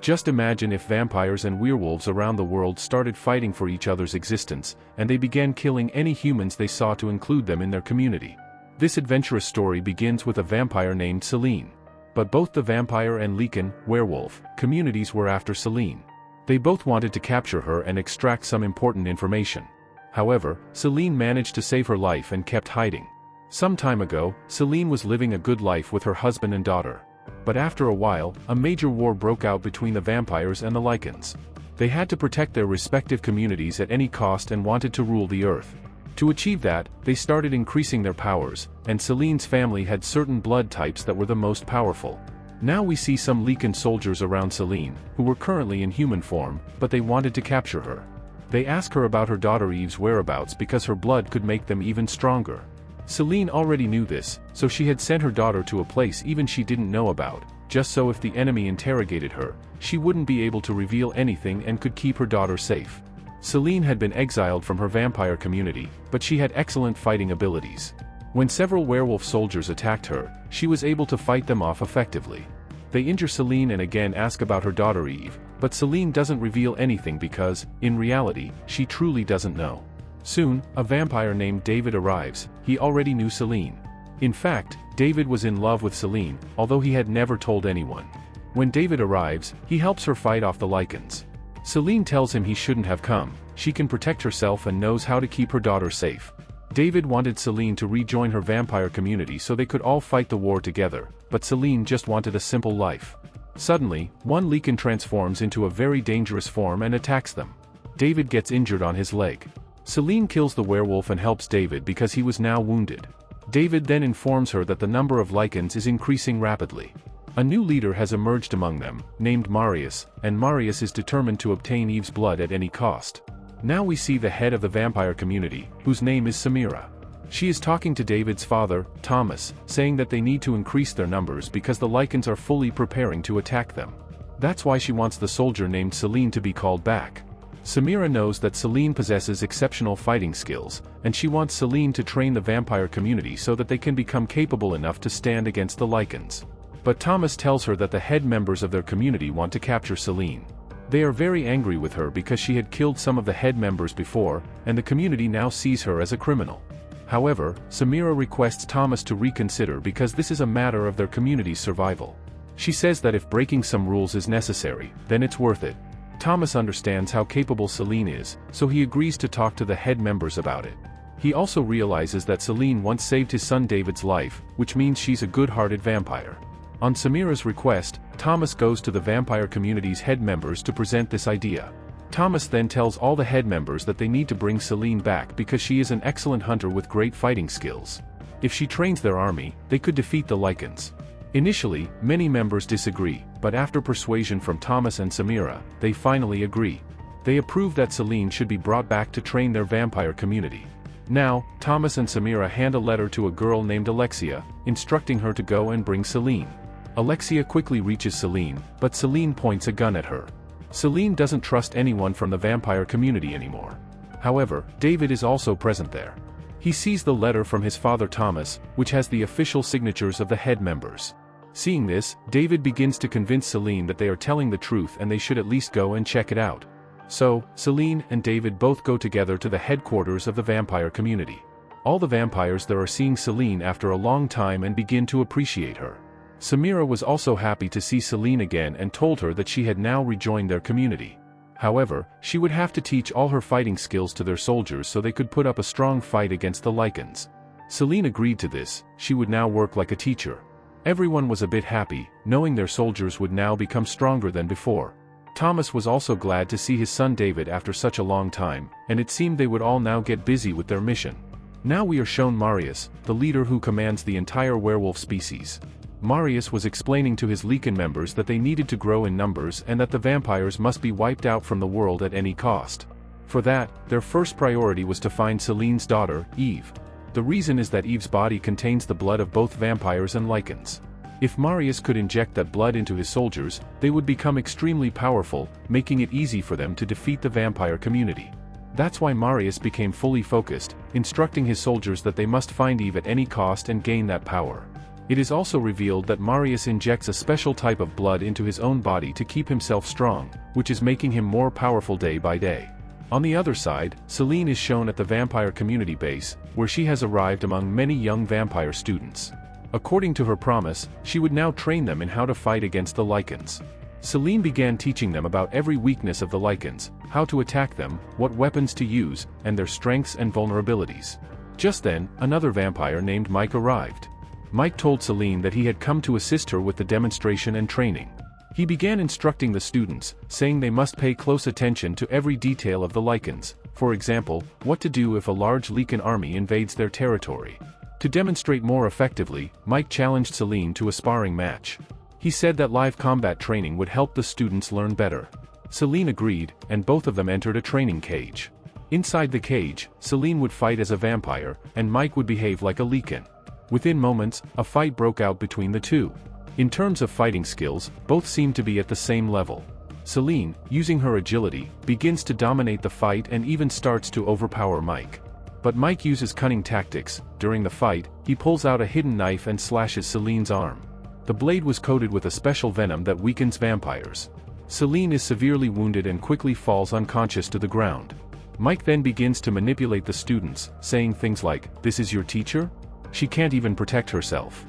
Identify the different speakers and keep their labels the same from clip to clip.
Speaker 1: Just imagine if vampires and werewolves around the world started fighting for each other's existence, and they began killing any humans they saw to include them in their community. This adventurous story begins with a vampire named Seline. But both the vampire and Lycan, werewolf, communities were after Seline. They both wanted to capture her and extract some important information. However, Seline managed to save her life and kept hiding. Some time ago, Seline was living a good life with her husband and daughter. But after a while, a major war broke out between the vampires and the Lycans. They had to protect their respective communities at any cost and wanted to rule the earth. To achieve that, they started increasing their powers, and Seline's family had certain blood types that were the most powerful. Now we see some Lycan soldiers around Seline, who were currently in human form, but they wanted to capture her. They ask her about her daughter Eve's whereabouts because her blood could make them even stronger. Seline already knew this, so she had sent her daughter to a place even she didn't know about, just so if the enemy interrogated her, she wouldn't be able to reveal anything and could keep her daughter safe. Seline had been exiled from her vampire community, but she had excellent fighting abilities. When several werewolf soldiers attacked her, she was able to fight them off effectively. They injure Seline and again ask about her daughter Eve, but Seline doesn't reveal anything because, in reality, she truly doesn't know. Soon, a vampire named David arrives. He already knew Seline. In fact, David was in love with Seline, although he had never told anyone. When David arrives, he helps her fight off the Lycans. Seline tells him he shouldn't have come. She can protect herself and knows how to keep her daughter safe. David wanted Seline to rejoin her vampire community so they could all fight the war together, but Seline just wanted a simple life. Suddenly, one Lycan transforms into a very dangerous form and attacks them. David gets injured on his leg. Seline kills the werewolf and helps David because he was now wounded. David then informs her that the number of Lycans is increasing rapidly. A new leader has emerged among them, named Marius, and Marius is determined to obtain Eve's blood at any cost. Now we see the head of the vampire community, whose name is Samira. She is talking to David's father, Thomas, saying that they need to increase their numbers because the Lycans are fully preparing to attack them. That's why she wants the soldier named Seline to be called back. Samira knows that Seline possesses exceptional fighting skills, and she wants Seline to train the vampire community so that they can become capable enough to stand against the Lycans. But Thomas tells her that the head members of their community want to capture Seline. They are very angry with her because she had killed some of the head members before, and the community now sees her as a criminal. However, Samira requests Thomas to reconsider because this is a matter of their community's survival. She says that if breaking some rules is necessary, then it's worth it. Thomas understands how capable Seline is, so he agrees to talk to the head members about it. He also realizes that Seline once saved his son David's life, which means she's a good-hearted vampire. On Samira's request, Thomas goes to the vampire community's head members to present this idea. Thomas then tells all the head members that they need to bring Seline back because she is an excellent hunter with great fighting skills. If she trains their army, they could defeat the Lycans. Initially, many members disagree, but after persuasion from Thomas and Samira, they finally agree. They approve that Seline should be brought back to train their vampire community. Now, Thomas and Samira hand a letter to a girl named Alexia, instructing her to go and bring Seline. Alexia quickly reaches Seline, but Seline points a gun at her. Seline doesn't trust anyone from the vampire community anymore. However, David is also present there. He sees the letter from his father Thomas, which has the official signatures of the head members. Seeing this, David begins to convince Seline that they are telling the truth and they should at least go and check it out. So, Seline and David both go together to the headquarters of the vampire community. All the vampires there are seeing Seline after a long time and begin to appreciate her. Samira was also happy to see Seline again and told her that she had now rejoined their community. However, she would have to teach all her fighting skills to their soldiers so they could put up a strong fight against the Lycans. Seline agreed to this. She would now work like a teacher. Everyone was a bit happy, knowing their soldiers would now become stronger than before. Thomas was also glad to see his son David after such a long time, and it seemed they would all now get busy with their mission. Now we are shown Marius, the leader who commands the entire werewolf species. Marius was explaining to his Lycan members that they needed to grow in numbers and that the vampires must be wiped out from the world at any cost. For that, their first priority was to find Seline's daughter, Eve. The reason is that Eve's body contains the blood of both vampires and Lycans. If Marius could inject that blood into his soldiers, they would become extremely powerful, making it easy for them to defeat the vampire community. That's why Marius became fully focused, instructing his soldiers that they must find Eve at any cost and gain that power. It is also revealed that Marius injects a special type of blood into his own body to keep himself strong, which is making him more powerful day by day. On the other side, Seline is shown at the vampire community base, where she has arrived among many young vampire students. According to her promise, she would now train them in how to fight against the Lycans. Seline began teaching them about every weakness of the Lycans, how to attack them, what weapons to use, and their strengths and vulnerabilities. Just then, another vampire named Mike arrived. Mike told Seline that he had come to assist her with the demonstration and training. He began instructing the students, saying they must pay close attention to every detail of the Lycans, for example, what to do if a large Lycan army invades their territory. To demonstrate more effectively, Mike challenged Seline to a sparring match. He said that live combat training would help the students learn better. Seline agreed, and both of them entered a training cage. Inside the cage, Seline would fight as a vampire, and Mike would behave like a Lycan. Within moments, a fight broke out between the two. In terms of fighting skills, both seemed to be at the same level. Seline, using her agility, begins to dominate the fight and even starts to overpower Mike. But Mike uses cunning tactics. During the fight, he pulls out a hidden knife and slashes Seline's arm. The blade was coated with a special venom that weakens vampires. Seline is severely wounded and quickly falls unconscious to the ground. Mike then begins to manipulate the students, saying things like, "This is your teacher? She can't even protect herself."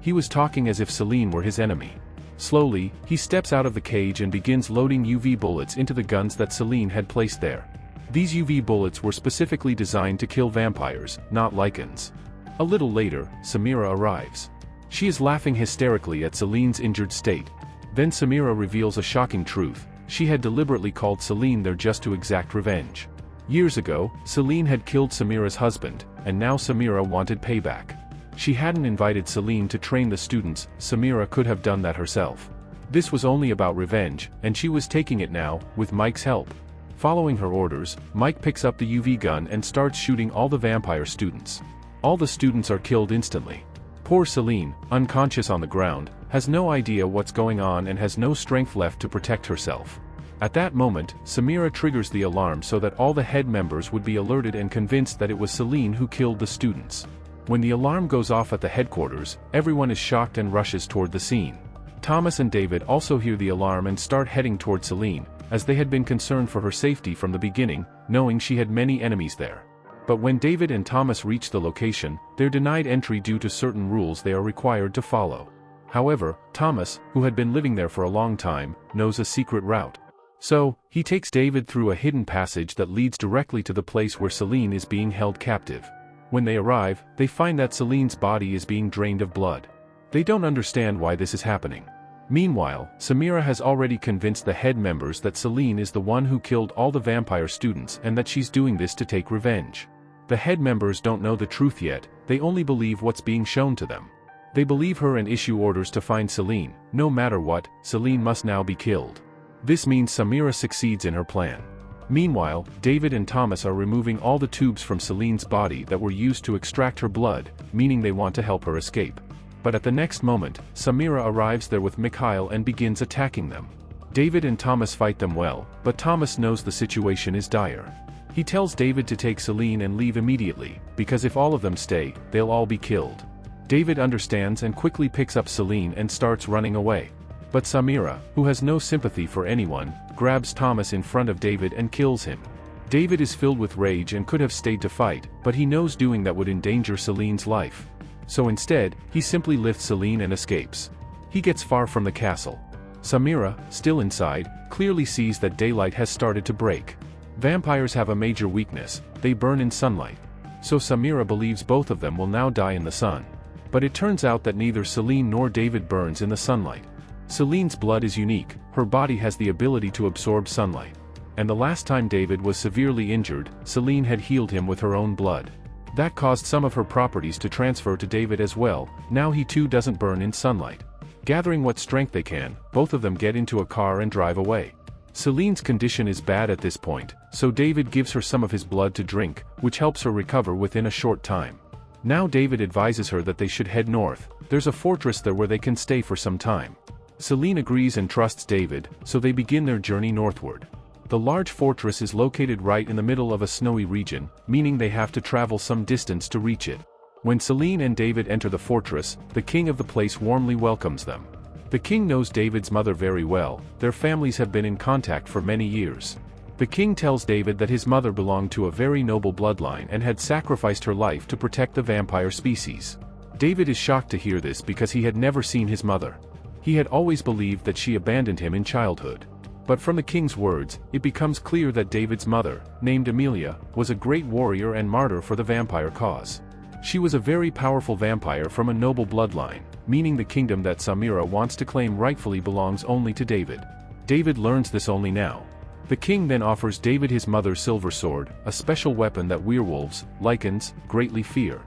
Speaker 1: He was talking as if Seline were his enemy. Slowly, he steps out of the cage and begins loading UV bullets into the guns that Seline had placed there. These UV bullets were specifically designed to kill vampires, not Lycans. A little later, Samira arrives. She is laughing hysterically at Seline's injured state. Then Samira reveals a shocking truth: she had deliberately called Seline there just to exact revenge. Years ago, Seline had killed Samira's husband, and now Samira wanted payback. She hadn't invited Seline to train the students. Samira could have done that herself. This was only about revenge, and she was taking it now, with Mike's help. Following her orders, Mike picks up the UV gun and starts shooting all the vampire students. All the students are killed instantly. Poor Seline, unconscious on the ground, has no idea what's going on and has no strength left to protect herself. At that moment, Samira triggers the alarm so that all the head members would be alerted and convinced that it was Seline who killed the students. When the alarm goes off at the headquarters, everyone is shocked and rushes toward the scene. Thomas and David also hear the alarm and start heading toward Seline, as they had been concerned for her safety from the beginning, knowing she had many enemies there. But when David and Thomas reach the location, they're denied entry due to certain rules they are required to follow. However, Thomas, who had been living there for a long time, knows a secret route. So, he takes David through a hidden passage that leads directly to the place where Seline is being held captive. When they arrive, they find that Seline's body is being drained of blood. They don't understand why this is happening. Meanwhile, Samira has already convinced the head members that Seline is the one who killed all the vampire students and that she's doing this to take revenge. The head members don't know the truth yet, they only believe what's being shown to them. They believe her and issue orders to find Seline. No matter what, Seline must now be killed. This means Samira succeeds in her plan. Meanwhile, David and Thomas are removing all the tubes from Seline's body that were used to extract her blood, meaning they want to help her escape. But at the next moment, Samira arrives there with Mikhail and begins attacking them. David and Thomas fight them well, but Thomas knows the situation is dire. He tells David to take Seline and leave immediately, because if all of them stay, they'll all be killed. David understands and quickly picks up Seline and starts running away. But Samira, who has no sympathy for anyone, grabs Thomas in front of David and kills him. David is filled with rage and could have stayed to fight, but he knows doing that would endanger Seline's life. So instead, he simply lifts Seline and escapes. He gets far from the castle. Samira, still inside, clearly sees that daylight has started to break. Vampires have a major weakness: they burn in sunlight. So Samira believes both of them will now die in the sun. But it turns out that neither Seline nor David burns in the sunlight. Seline's blood is unique, her body has the ability to absorb sunlight. And the last time David was severely injured, Seline had healed him with her own blood. That caused some of her properties to transfer to David as well. Now he too doesn't burn in sunlight. Gathering what strength they can, both of them get into a car and drive away. Seline's condition is bad at this point, so David gives her some of his blood to drink, which helps her recover within a short time. Now David advises her that they should head north. There's a fortress there where they can stay for some time. Seline agrees and trusts David, so they begin their journey northward. The large fortress is located right in the middle of a snowy region, meaning they have to travel some distance to reach it. When Seline and David enter the fortress, the king of the place warmly welcomes them. The king knows David's mother very well, their families have been in contact for many years. The king tells David that his mother belonged to a very noble bloodline and had sacrificed her life to protect the vampire species. David is shocked to hear this because he had never seen his mother. He had always believed that she abandoned him in childhood. But from the king's words, it becomes clear that David's mother, named Amelia, was a great warrior and martyr for the vampire cause. She was a very powerful vampire from a noble bloodline, meaning the kingdom that Samira wants to claim rightfully belongs only to David. David learns this only now. The king then offers David his mother's silver sword, a special weapon that werewolves, lycans, greatly fear.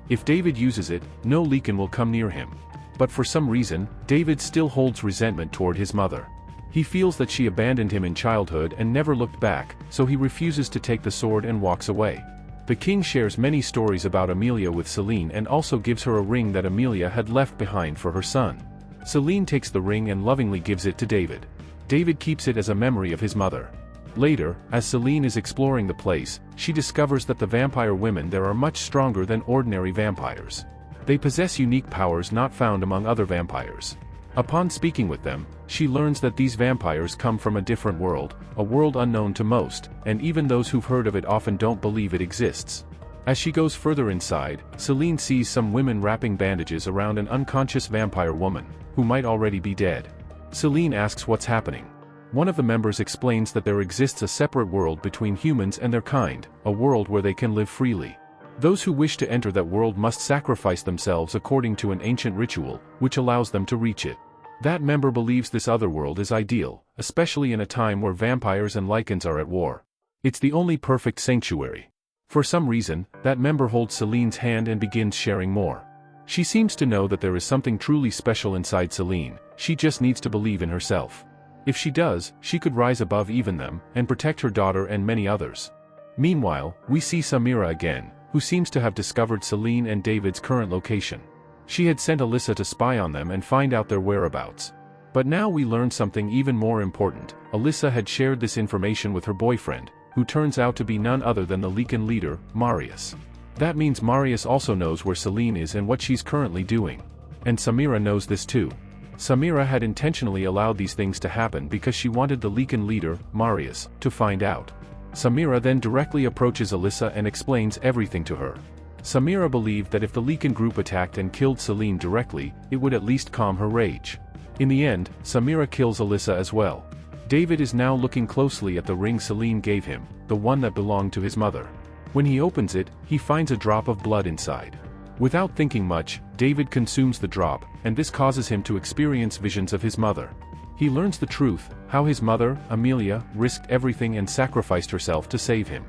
Speaker 1: If David uses it, no lycan will come near him. But for some reason, David still holds resentment toward his mother. He feels that she abandoned him in childhood and never looked back, so he refuses to take the sword and walks away. The king shares many stories about Amelia with Seline and also gives her a ring that Amelia had left behind for her son. Seline takes the ring and lovingly gives it to David. David keeps it as a memory of his mother. Later, as Seline is exploring the place, she discovers that the vampire women there are much stronger than ordinary vampires. They possess unique powers not found among other vampires. Upon speaking with them, she learns that these vampires come from a different world, a world unknown to most, and even those who've heard of it often don't believe it exists. As she goes further inside, Seline sees some women wrapping bandages around an unconscious vampire woman, who might already be dead. Seline asks what's happening. One of the members explains that there exists a separate world between humans and their kind, a world where they can live freely. Those who wish to enter that world must sacrifice themselves according to an ancient ritual, which allows them to reach it. That member believes this other world is ideal, especially in a time where vampires and lycans are at war. It's the only perfect sanctuary. For some reason, that member holds Seline's hand and begins sharing more. She seems to know that there is something truly special inside Seline, she just needs to believe in herself. If she does, she could rise above even them, and protect her daughter and many others. Meanwhile, we see Samira again, who seems to have discovered Seline and David's current location. She had sent Alyssa to spy on them and find out their whereabouts. But now we learn something even more important. Alyssa had shared this information with her boyfriend, who turns out to be none other than the lycan leader, Marius. That means Marius also knows where Seline is and what she's currently doing. And Samira knows this too. Samira had intentionally allowed these things to happen because she wanted the lycan leader, Marius, to find out. Samira then directly approaches Alyssa and explains everything to her. Samira believed that if the lycan group attacked and killed Seline directly, it would at least calm her rage. In the end, Samira kills Alyssa as well. David is now looking closely at the ring Seline gave him, the one that belonged to his mother. When he opens it, he finds a drop of blood inside. Without thinking much, David consumes the drop, and this causes him to experience visions of his mother. He learns the truth, how his mother, Amelia, risked everything and sacrificed herself to save him.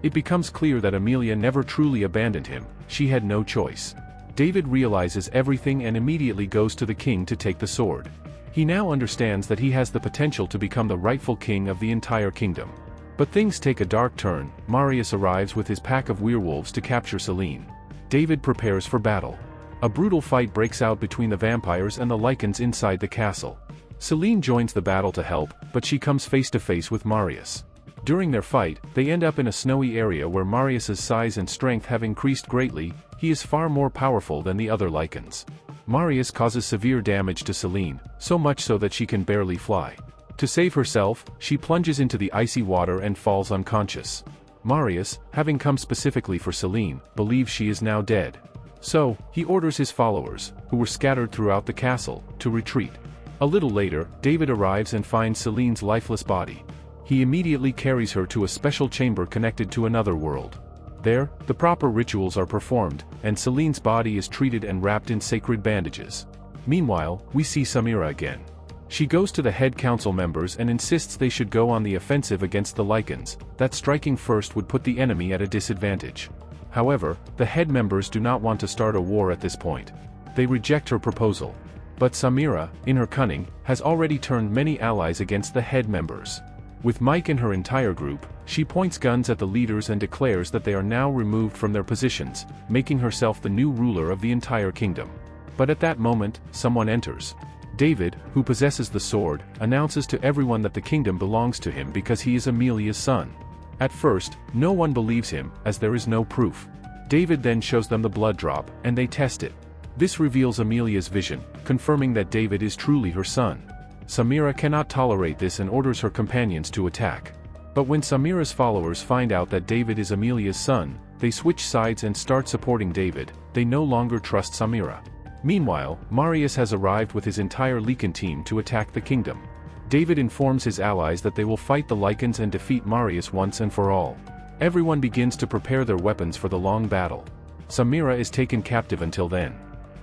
Speaker 1: It becomes clear that Amelia never truly abandoned him, she had no choice. David realizes everything and immediately goes to the king to take the sword. He now understands that he has the potential to become the rightful king of the entire kingdom. But things take a dark turn. Marius arrives with his pack of werewolves to capture Seline. David prepares for battle. A brutal fight breaks out between the vampires and the lycans inside the castle. Seline joins the battle to help, but she comes face to face with Marius. During their fight, they end up in a snowy area where Marius's size and strength have increased greatly. He is far more powerful than the other lycans. Marius causes severe damage to Seline, so much so that she can barely fly. To save herself, she plunges into the icy water and falls unconscious. Marius, having come specifically for Seline, believes she is now dead. So, he orders his followers, who were scattered throughout the castle, to retreat. A little later, David arrives and finds Seline's lifeless body. He immediately carries her to a special chamber connected to another world. There, the proper rituals are performed, and Seline's body is treated and wrapped in sacred bandages. Meanwhile, we see Samira again. She goes to the head council members and insists they should go on the offensive against the lycans, that striking first would put the enemy at a disadvantage. However, the head members do not want to start a war at this point. They reject her proposal. But Samira, in her cunning, has already turned many allies against the head members. With Mike and her entire group, she points guns at the leaders and declares that they are now removed from their positions, making herself the new ruler of the entire kingdom. But at that moment, someone enters. David, who possesses the sword, announces to everyone that the kingdom belongs to him because he is Amelia's son. At first, no one believes him, as there is no proof. David then shows them the blood drop, and they test it. This reveals Amelia's vision, confirming that David is truly her son. Samira cannot tolerate this and orders her companions to attack. But when Samira's followers find out that David is Amelia's son, they switch sides and start supporting David. They no longer trust Samira. Meanwhile, Marius has arrived with his entire Lycan team to attack the kingdom. David informs his allies that they will fight the Lycans and defeat Marius once and for all. Everyone begins to prepare their weapons for the long battle. Samira is taken captive until then.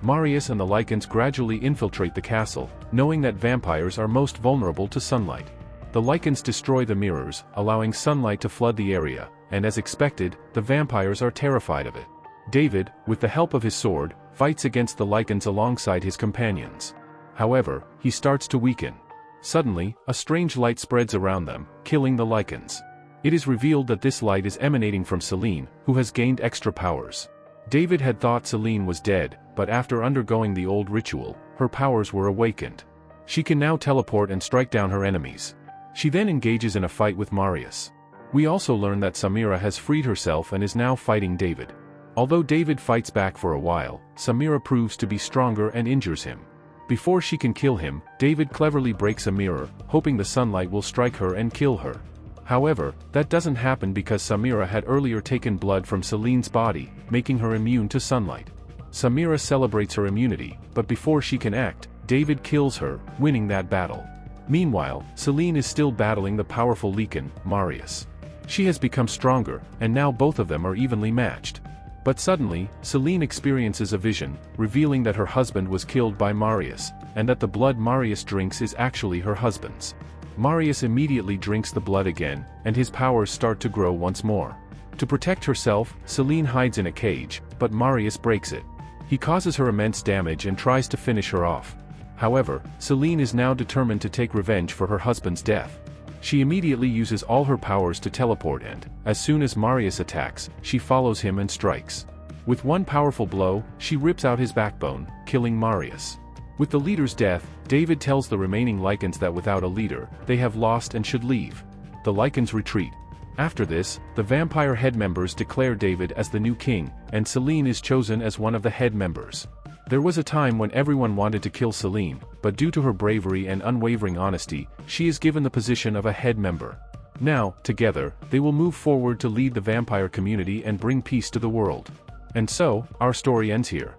Speaker 1: Marius and the Lycans gradually infiltrate the castle, knowing that vampires are most vulnerable to sunlight. The Lycans destroy the mirrors, allowing sunlight to flood the area, and as expected, the vampires are terrified of it. David, with the help of his sword, fights against the Lycans alongside his companions. However, he starts to weaken. Suddenly, a strange light spreads around them, killing the Lycans. It is revealed that this light is emanating from Seline, who has gained extra powers. David had thought Seline was dead, but after undergoing the old ritual, her powers were awakened. She can now teleport and strike down her enemies. She then engages in a fight with Marius. We also learn that Samira has freed herself and is now fighting David. Although David fights back for a while, Samira proves to be stronger and injures him. Before she can kill him, David cleverly breaks a mirror, hoping the sunlight will strike her and kill her. However, that doesn't happen because Samira had earlier taken blood from Seline's body, making her immune to sunlight. Samira celebrates her immunity, but before she can act, David kills her, winning that battle. Meanwhile, Seline is still battling the powerful Lycan, Marius. She has become stronger, and now both of them are evenly matched. But suddenly, Seline experiences a vision, revealing that her husband was killed by Marius, and that the blood Marius drinks is actually her husband's. Marius immediately drinks the blood again, and his powers start to grow once more. To protect herself, Seline hides in a cage, but Marius breaks it. He causes her immense damage and tries to finish her off. However, Seline is now determined to take revenge for her husband's death. She immediately uses all her powers to teleport and, as soon as Marius attacks, she follows him and strikes. With one powerful blow, she rips out his backbone, killing Marius. With the leader's death, David tells the remaining Lycans that without a leader, they have lost and should leave. The Lycans retreat. After this, the vampire head members declare David as the new king, and Seline is chosen as one of the head members. There was a time when everyone wanted to kill Seline, but due to her bravery and unwavering honesty, she is given the position of a head member. Now, together, they will move forward to lead the vampire community and bring peace to the world. And so, our story ends here.